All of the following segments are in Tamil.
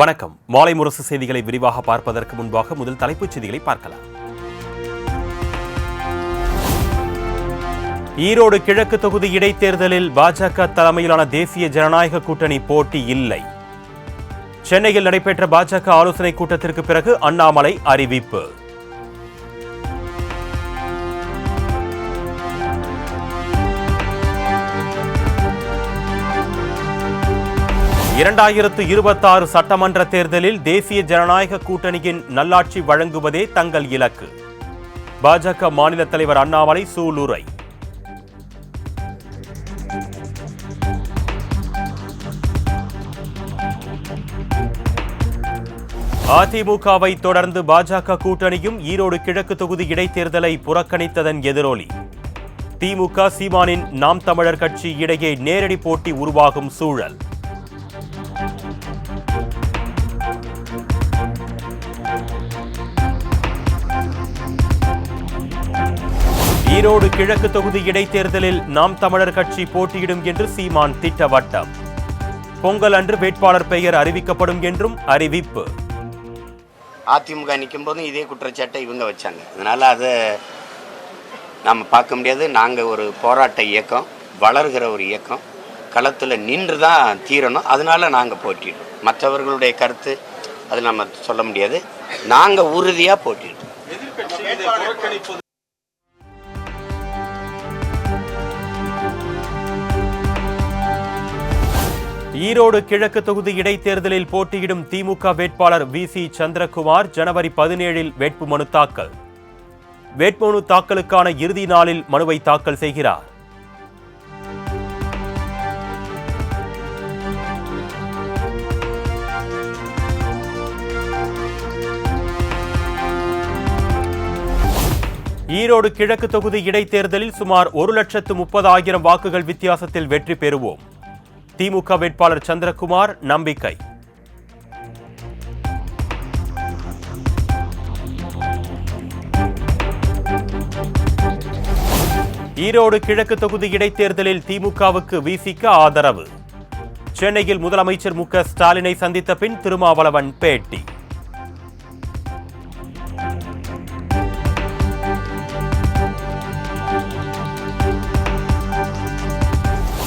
வணக்கம். மாலை முரசு செய்திகளை விரிவாக பார்ப்பதற்கு முன்பாக முதல் தலைப்புச் செய்திகளை பார்க்கலாம். ஈரோடு கிழக்கு தொகுதி இடைத்தேர்தலில் பாஜக தலைமையிலான தேசிய ஜனநாயக கூட்டணி போட்டி இல்லை. சென்னையில் நடைபெற்ற பாஜக ஆலோசனைக் கூட்டத்திற்கு பிறகு அண்ணாமலை அறிவிப்பு. இரண்டாயிரத்து 26 சட்டமன்ற தேர்தலில் தேசிய ஜனநாயக கூட்டணியின் நல்லாட்சி வழங்குவதே தங்கள் இலக்கு. பாஜக மாநில தலைவர் அண்ணாமலை சூளுரை. அதிமுகவை தொடர்ந்து பாஜக கூட்டணியும் ஈரோடு கிழக்கு தொகுதி இடைத்தேர்தலை புறக்கணித்ததன் எதிரொலி. திமுக சீமானின் நாம் தமிழர் கட்சி இடையே நேரடி போட்டி உருவாகும் சூழல். ஈரோடு கிழக்கு தொகுதி இடைத்தேர்தலில் நாம் தமிழர் கட்சி போட்டியிடும் என்று சீமான் திட்டவட்டம். பொங்கல் அன்று வேட்பாளர் பெயர் அறிவிக்கப்படும் என்றும் அறிவிப்பு. அதிமுக நிற்கும் போதும் இதே குற்றச்சாட்டை இவங்க வச்சாங்க. அதனால அதை நம்ம பார்க்க முடியாது. நாங்கள் ஒரு போராட்ட இயக்கம், வளர்கிற ஒரு இயக்கம், களத்தில் நின்று தான் தீரணும். அதனால நாங்கள் போட்டிடுறோம். மற்றவர்களுடைய கருத்து அது நம்ம சொல்ல முடியாது. நாங்கள் உறுதியாக போட்டிடுறோம். ஈரோடு கிழக்கு தொகுதி இடைத்தேர்தலில் போட்டியிடும் திமுக வேட்பாளர் வி.சி. சந்திரகுமார் ஜனவரி 17 வேட்புமனு தாக்கல். வேட்புமனு தாக்கலுக்கான இறுதி நாளில் மனுவை தாக்கல் செய்கிறார். ஈரோடு கிழக்கு தொகுதி இடைத்தேர்தலில் சுமார் 1,30,000 வாக்குகள் வித்தியாசத்தில் வெற்றி பெறுவோம். திமுக வேட்பாளர் சந்திரகுமார் நம்பிக்கை. ஈரோடு கிழக்கு தொகுதி இடைத்தேர்தலில் திமுகவுக்கு வி.சி.க்கு ஆதரவு. சென்னையில் முதலமைச்சர் மு.க. ஸ்டாலினை சந்தித்த பின் திருமாவளவன் பேட்டி.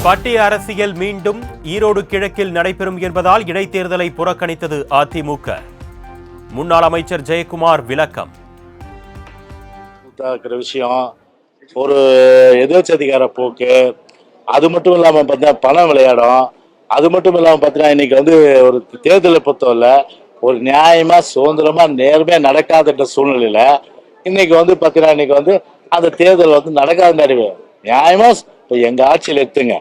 பட்டிய அரசியல் மீண்டும் ஈரோடு கிழக்கில் நடைபெறும் என்பதால் இடைத்தேர்தலை புறக்கணித்தது அதிமுக. முன்னாள் அமைச்சர் ஜெயக்குமார் விளக்கம். விஷயம் ஒரு எதிர்ச்சதிகார போக்கு, அது மட்டும் இல்லாம பார்த்தீங்கன்னா பணம் விளையாடும். அது மட்டும் இல்லாம பார்த்தீங்கன்னா இன்னைக்கு ஒரு தேர்தலை பொறுத்தவரை ஒரு நியாயமா சுதந்திரமா நேர்மையா நடக்காத சூழ்நிலையில இன்னைக்கு பார்த்தீங்கன்னா இன்னைக்கு அந்த தேர்தல் நடக்காத அறிவு நியாயமா. இப்போ எங்க ஆட்சியில் எடுத்துங்க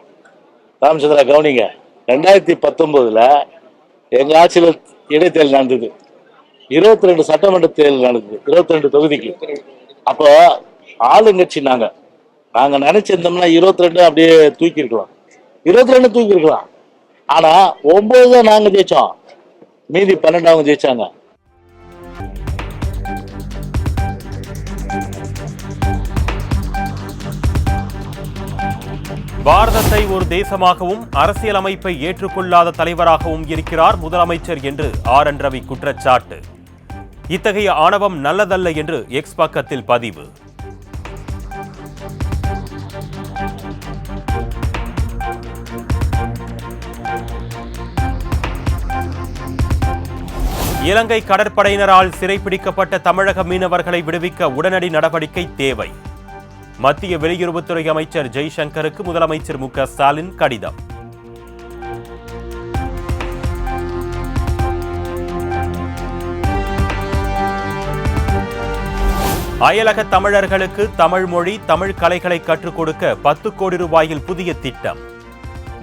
ராமச்சந்திரா, கவனிங்க, 2019 எங்க ஆட்சியில் இடைத்தேர்தல் நடந்தது. 22 சட்டமன்ற தேர்தல் நடந்தது, 22 தொகுதிக்கு. அப்போ ஆளுங்கட்சி நாங்க நினைச்சிருந்தோம்னா 22 அப்படியே தூக்கி இருக்கலாம், 22 தூக்கி இருக்கலாம். ஆனா 9 தான் நாங்க ஜெயிச்சோம், மீதி 12 அவங்க ஜெயிச்சாங்க. பாரதத்தை ஒரு தேசமாகவும் அரசியலமைப்பை ஏற்றுக்கொள்ளாத தலைவராகவும் இருக்கிறார் முதலமைச்சர் என்று ஆர்.என். ரவி குற்றச்சாட்டு. இத்தகைய ஆணவம் நல்லதல்ல என்று எக்ஸ் பக்கத்தில் பதிவு. இலங்கை கடற்படையினரால் சிறைப்பிடிக்கப்பட்ட தமிழக மீனவர்களை விடுவிக்க உடனடி நடவடிக்கை தேவை. மத்திய வெளியுறவுத்துறை அமைச்சர் ஜெய்சங்கருக்கு முதலமைச்சர் மு.க. ஸ்டாலின் கடிதம். அயலக தமிழர்களுக்கு தமிழ் மொழி, தமிழ் கலைகளை கற்றுக் கொடுக்க 10 கோடி ரூபாயில் புதிய திட்டம்.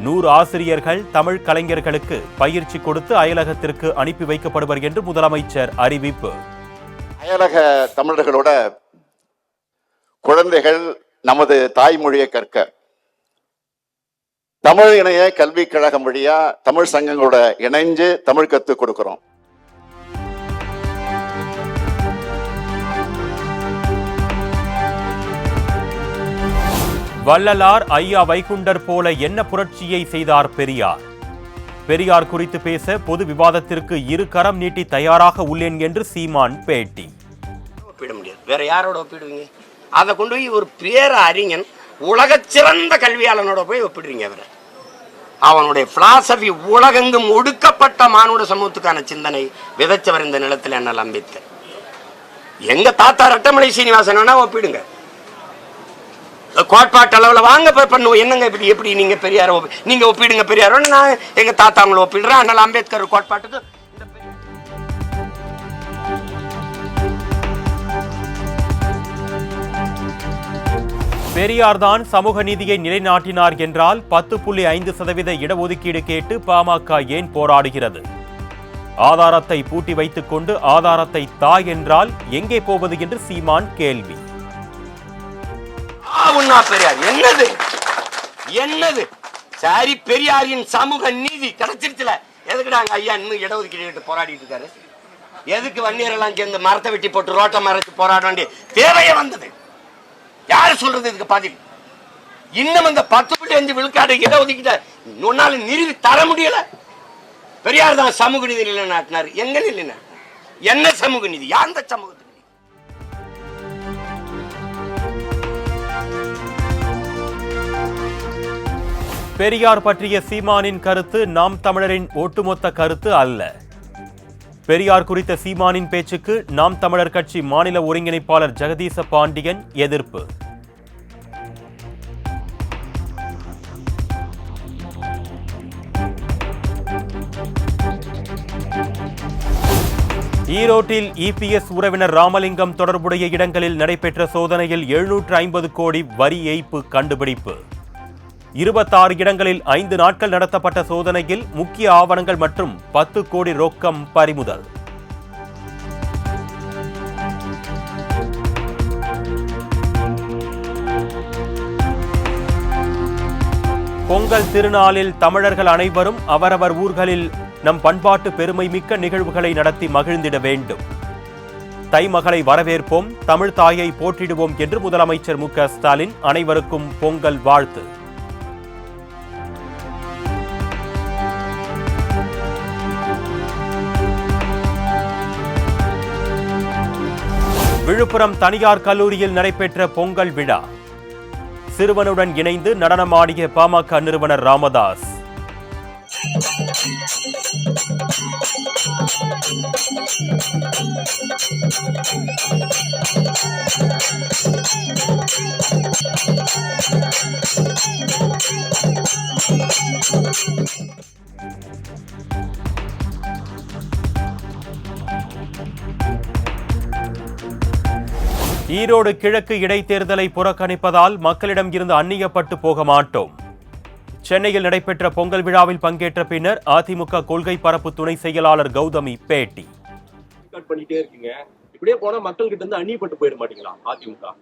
100 ஆசிரியர்கள் தமிழ் கலைஞர்களுக்கு பயிற்சி கொடுத்து அயலகத்திற்கு அனுப்பி வைக்கப்படுவர் என்று முதலமைச்சர் அறிவிப்பு. அயலக தமிழர்களோட குழந்தைகள் நமது தாய்மொழியை கற்க தமிழ் இணைய கல்விக் கழகம் வழியா தமிழ் சங்கங்களோட இணைஞ்சு தமிழ் கற்றுக் கொடுக்கிறோம். வள்ளலார் ஐயா வைகுண்டர் போல என்ன புரட்சியை செய்தார் பெரியார். பெரியார் குறித்து பேச பொது விவாதத்திற்கு இரு கரம் நீட்டி தயாராக உள்ளேன் என்று சீமான் பேட்டி. ஒப்பிட முடியாது, வேற யாரோட ஒப்பிடுவீங்க? அதை கொண்டு போய் ஒரு பேர அறிஞன் உலக சிறந்த கல்வியாளனோட போய் ஒப்பிடுறீங்க. அவனுடைய பிலாசபி உலகெங்கும் ஒடுக்கப்பட்ட மானுட சமூகத்துக்கான சிந்தனை விதைச்சவர் இந்த நிலத்தில் அண்ணல் அம்பேத்கர். எங்க தாத்தா ரட்டமலை சீனிவாசன் ஒப்பிடுங்க, கோட்பாட்டு அளவில் வாங்க பண்ணுவோம். என்னங்க இப்படி எப்படி நீங்க பெரியார நீங்க ஒப்பிடுங்க பெரியாரோட, நான் எங்க தாத்தா அவங்களை ஒப்பிடுறேன். அண்ணல் அம்பேத்கர் கோட்பாட்டுக்கு பெரியார் தான் சமூக நீதியை நிலைநாட்டினார் என்றால் 10.5% இடஒதுக்கீடு கேட்டு பாமக ஏன் போராடுகிறது? ஆதாரத்தை பூட்டி வைத்துக் கொண்டு ஆதாரத்தை தா என்றால் எங்கே போவது என்று சீமான் கேள்வி. பெரியார் என்னது என்னது சரி, பெரியாரின் சமூக நீதி கிடைச்சிருச்சுல, எதுக்குடாங்க ஐயா இன்னும் இடஒதுக்கீடு போராடிட்டு இருக்காரு? எதுக்கு வன்னியரெல்லாம் சேர்ந்து மரத்தை வெட்டி போட்டு ரோட்டை மறைச்சு போராட வேண்டிய தேவையே வந்தது? யாரு சொல்றது இதுக்கு பதில்? இன்னும் இந்த 10.5 விழுக்காடு இடஒதுக்கீட்டை ஒன்னால நிறுவி தர முடியல. பெரியார் தான் சமூக நீதி நிலைநாட்டினார். எங்க நிலைநாட்டினார்? என்ன சமூக நீதி? யாந்த சமூகத்துக்கு? பெரியார் பற்றிய சீமானின் கருத்து நாம் தமிழரின் ஒட்டுமொத்த கருத்து அல்ல. பெரியார் குறித்த சீமானின் பேச்சுக்கு நாம் தமிழர் கட்சி மாநில ஒருங்கிணைப்பாளர் ஜெகதீச பாண்டியன் எதிர்ப்பு. ஈரோட்டில் இபிஎஸ் உறவினர் ராமலிங்கம் தொடர்புடைய இடங்களில் நடைபெற்ற சோதனையில் 750 கோடி வரி ஏய்ப்பு கண்டுபிடிப்பு. 26 இடங்களில் 5 நாட்கள் நடத்தப்பட்ட சோதனையில் முக்கிய ஆவணங்கள் மற்றும் 10 கோடி ரொக்கம் பறிமுதல். பொங்கல் திருநாளில் தமிழர்கள் அனைவரும் அவரவர் ஊர்களில் நம் பண்பாட்டு பெருமை மிக்க நிகழ்வுகளை நடத்தி மகிழ்ந்திட வேண்டும். தைமகளை வரவேற்போம், தமிழ் தாயை போற்றிடுவோம் என்று முதலமைச்சர் மு.க. ஸ்டாலின் அனைவருக்கும் பொங்கல் வாழ்த்து. விழுப்புரம் தனியார் கல்லூரியில் நடைபெற்ற பொங்கல் விழா. சிறுவனுடன் இணைந்து நடனமாடிய பாமக நிறுவனர் ராமதாஸ். ஈரோடு கிழக்கு இடைத்தேர்தலை புறக்கணிப்பதால் மக்களிடம் இருந்து அந்நியப்பட்டு போக மாட்டோம். சென்னையில் நடைபெற்ற பொங்கல் விழாவில் பங்கேற்ற பின்னர் அதிமுக கொள்கை பரப்பு துணை செயலாளர் கௌதமி பேட்டி. இப்படியே போனா மக்கள் கிட்ட இருந்து அந்நியப்பட்டு போயிட மாட்டீங்களா அதிமுக?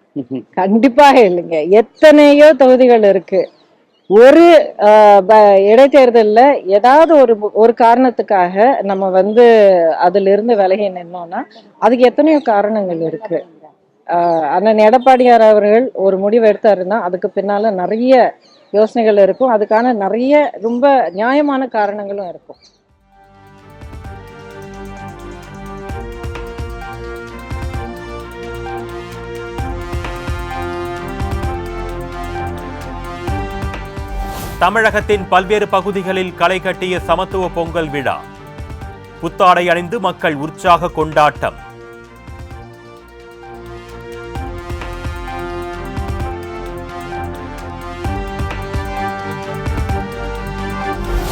கண்டிப்பாக இல்லைங்க. எத்தனையோ தொகுதிகள் இருக்கு. ஒரு இடைத்தேர்தலில் ஏதாவது ஒரு காரணத்துக்காக நம்ம அதுல இருந்து விலகி நின்னோம்னா அதுக்கு எத்தனையோ காரணங்கள் இருக்கு. அண்ணன் எடப்பாடியார் அவர்கள் ஒரு முடிவு எடுத்தாருன்னா அதுக்கு பின்னால நிறைய யோசனைகள் இருக்கும். அதுக்கான நிறைய ரொம்ப நியாயமான காரணங்களும் இருக்கும். தமிழகத்தின் பல்வேறு பகுதிகளில் களை கட்டிய சமத்துவ பொங்கல் விழா. புத்தாடை அணிந்து மக்கள் உற்சாக கொண்டாட்டம்.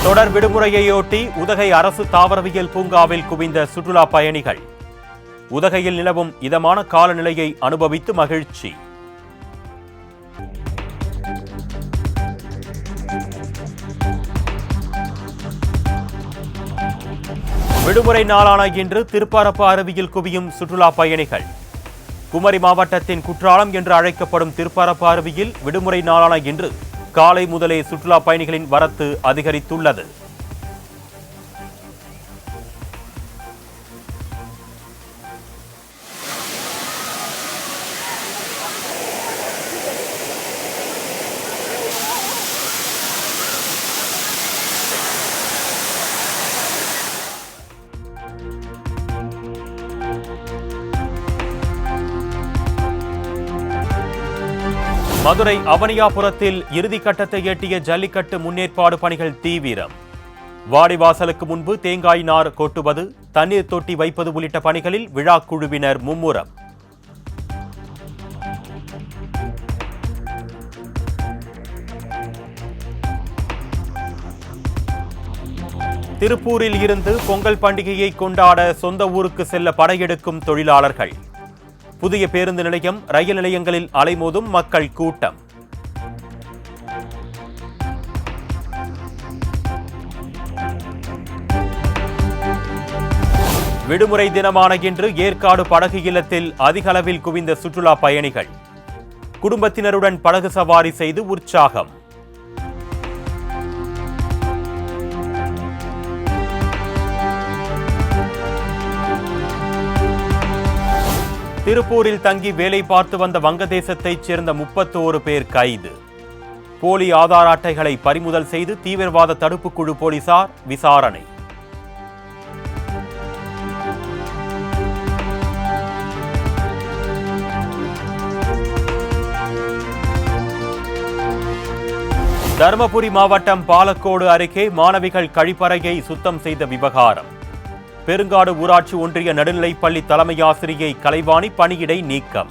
தொடர் விடுமுறையையொட்டி உதகை அரசு தாவரவியல் பூங்காவில் குவிந்த சுற்றுலா பயணிகள். உதகையில் நிலவும் இதமான காலநிலையை அனுபவித்து மகிழ்ச்சி. விடுமுறை நாளான இன்று திருப்பரப்பு அருவியில் குவியும் சுற்றுலா பயணிகள். குமரி மாவட்டத்தின் குற்றாலம் என்று அழைக்கப்படும் திருப்பரப்பு அருவியில் விடுமுறை நாளான இன்று காலை முதலே சுற்றுலா பயணிகளின் வரத்து அதிகரித்துள்ளது. மதுரை அவனியாபுரத்தில் இறுதிக்கட்டத்தை எட்டிய ஜல்லிக்கட்டு முன்னேற்பாடு பணிகள் தீவிரம். வாடிவாசலுக்கு முன்பு தேங்காய் நார் கொட்டுவது, தண்ணீர் தொட்டி வைப்பது உள்ளிட்ட பணிகளில் விழா குழுவினர் மும்முரம். திருப்பூரில் இருந்து பொங்கல் பண்டிகையை கொண்டாட சொந்த ஊருக்கு செல்ல படையெடுக்கும் தொழிலாளர்கள். புதிய பேருந்து நிலையம், ரயில் நிலையங்களில் அலைமோதும் மக்கள் கூட்டம். விடுமுறை தினமான இன்று ஏற்காடு படகு இல்லத்தில் அதிக அளவில் குவிந்த சுற்றுலா பயணிகள். குடும்பத்தினருடன் படகு சவாரி செய்து உற்சாகம். திருப்பூரில் தங்கி வேலை பார்த்து வந்த வங்கதேசத்தைச் சேர்ந்த 31 பேர் கைது. போலி ஆதார் அட்டைகளை பறிமுதல் செய்து தீவிரவாத தடுப்புக் குழு போலீசார் விசாரணை. தருமபுரி மாவட்டம் பாலக்கோடு அருகே மாணவிகள் கழிப்பறையை சுத்தம் செய்த விவகாரம். பெருங்காடு ஊராட்சி ஒன்றிய நடுநிலைப்பள்ளி தலைமை ஆசிரியை கலைவாணி பணியிடை நீக்கம்.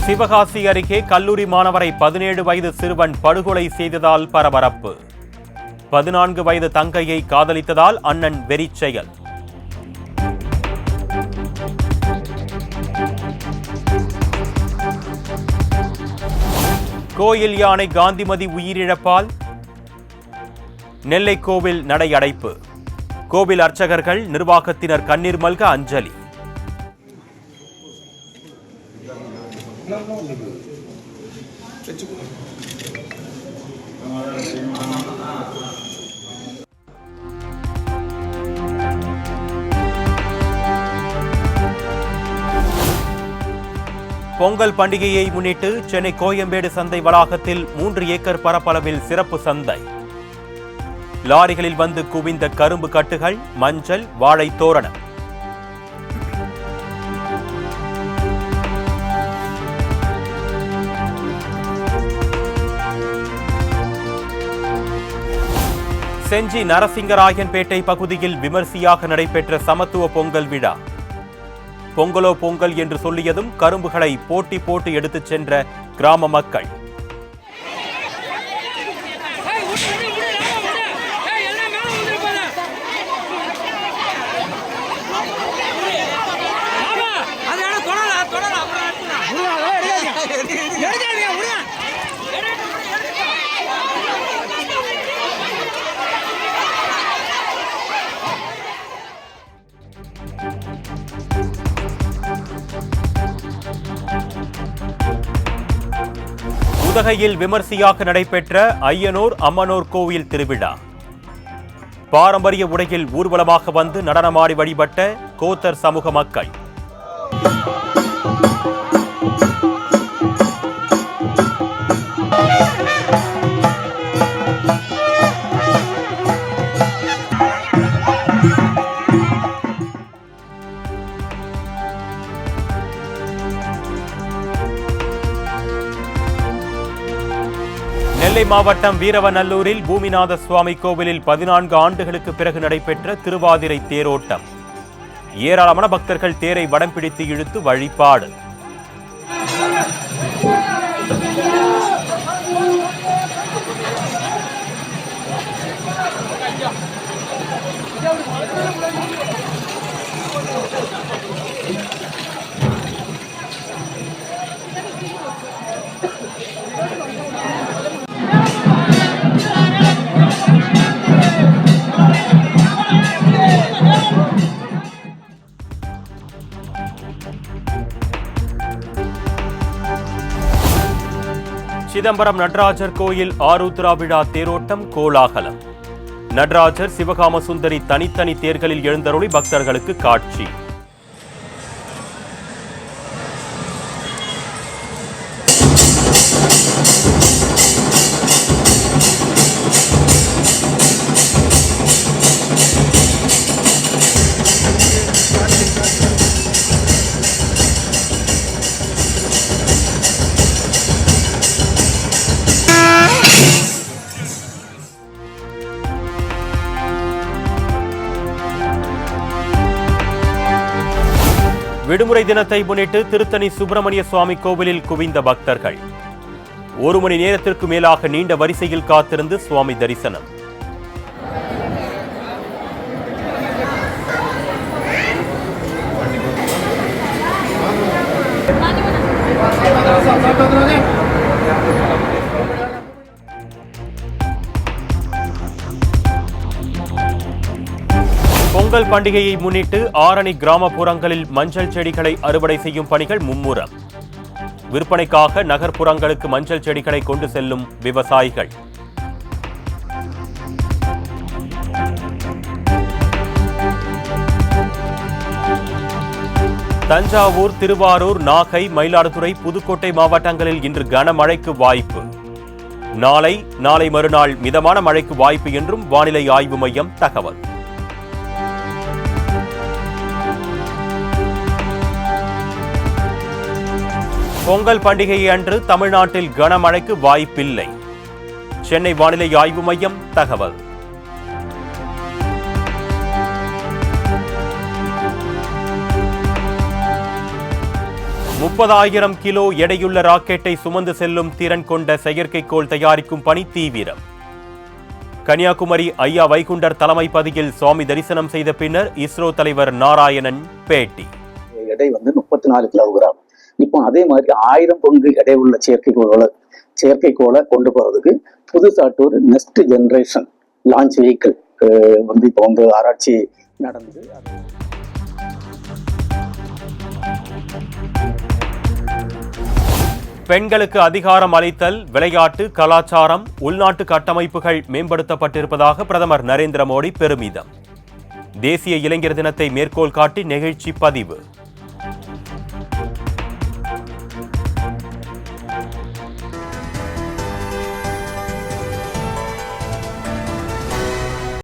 சிவகாசி அருகே கல்லூரி மாணவரை 17 வயது சிறுவன் படுகொலை செய்ததால் பரபரப்பு. 14 வயது தங்கையை காதலித்ததால் அண்ணன் வெறிச்செயல். கோயில் யானை காந்திமதி உயிரிழப்பால் நெல்லை கோவில் நடை அடைப்பு. கோவில் அர்ச்சகர்கள், நிர்வாகத்தினர் கண்ணீர் மல்க அஞ்சலி. பொங்கல் பண்டிகையை முன்னிட்டு சென்னை கோயம்பேடு சந்தை வளாகத்தில் 3 ஏக்கர் பரப்பளவில் சிறப்பு சந்தை. லாரிகளில் வந்து குவிந்த கரும்பு கட்டுகள், மஞ்சள், வாழை தோரணம். செஞ்சி நரசிங்கராயன்பேட்டை பகுதியில் விமர்சையாக நடைபெற்ற சமத்துவ பொங்கல் விழா. பொங்கலோ பொங்கல் என்று சொல்லியதும் கரும்புகளை போட்டி போட்டு எடுத்துச் சென்ற கிராம மக்கள். உதகையில் விமர்சையாக நடைபெற்ற ஐயனூர் அம்மனூர் கோவில் திருவிழா. பாரம்பரிய உடையில் ஊர்வலமாக வந்து நடனமாடி வழிபட்ட கோத்தர் சமூக மக்கள். நெல்லை மாவட்டம் வீரவநல்லூரில் பூமிநாத சுவாமி கோவிலில் 14 ஆண்டுகளுக்கு பிறகு நடைபெற்ற திருவாதிரை தேரோட்டம். ஏராளமான பக்தர்கள் தேரை வடம் பிடித்து இழுத்து வழிபாடு. சிதம்பரம் நடராஜர் கோயில் ஆருத்ரா விழா தேரோட்டம் கோலாகலம். நடராஜர், சிவகாம சுந்தரி தனித்தனி தேர்களில் எழுந்தருளி பக்தர்களுக்கு காட்சி. விடுமுறை தினத்தை முன்னிட்டு திருத்தணி சுப்பிரமணிய சுவாமி கோவிலில் குவிந்த பக்தர்கள் 1 மணி நேரத்திற்கு மேலாக நீண்ட வரிசையில் காத்திருந்து சுவாமி தரிசனம். பொங்கல் பண்டிகையை முன்னிட்டு ஆரணி கிராமப்புறங்களில் மஞ்சள் செடிகளை அறுவடை செய்யும் பணிகள் மும்முரம். விற்பனைக்காக நகர்ப்புறங்களுக்கு மஞ்சள் செடிகளை கொண்டு செல்லும் விவசாயிகள். தஞ்சாவூர், திருவாரூர், நாகை, மயிலாடுதுறை, புதுக்கோட்டை மாவட்டங்களில் இன்று கனமழைக்கு வாய்ப்பு. நாளை மறுநாள் மிதமான மழைக்கு வாய்ப்பு என்றும் வானிலை ஆய்வு மையம் தகவல். பொங்கல் பண்டிகை அன்று தமிழ்நாட்டில் கனமழைக்கு வாய்ப்பில்லை. சென்னை வானிலை ஆய்வு மையம் தகவல். $30,000 கிலோ எடையுள்ள ராக்கெட்டை சுமந்து செல்லும் திறன் கொண்ட செயற்கைக்கோள் தயாரிக்கும் பணி தீவிரம். கன்னியாகுமரி ஐயா வைகுண்டர் தலைமைப்பதியில் சுவாமி தரிசனம் செய்த பின்னர் இஸ்ரோ தலைவர் நாராயணன் பேட்டி. எடை 34 கிலோகிராம். இப்போ அதே மாதிரி 1000 பங்கு எடை உள்ள செயற்கைக்கோளை கொண்டு போறதுக்கு புதுசாட்டு ஒரு நெக்ஸ்ட் ஜெனரேஷன் லான்ச் வெஹிக்கிள் இப்போ ஆராய்ச்சி நடந்தது. பெண்களுக்கு அதிகாரம் அளித்தல், விளையாட்டு, கலாச்சாரம், உள்நாட்டு கட்டமைப்புகள் மேம்படுத்தப்பட்டிருப்பதாக பிரதமர் நரேந்திர மோடி பெருமிதம். தேசிய இளைஞர் தினத்தை மேற்கோள் காட்டி நெகிழ்ச்சி பதிவு.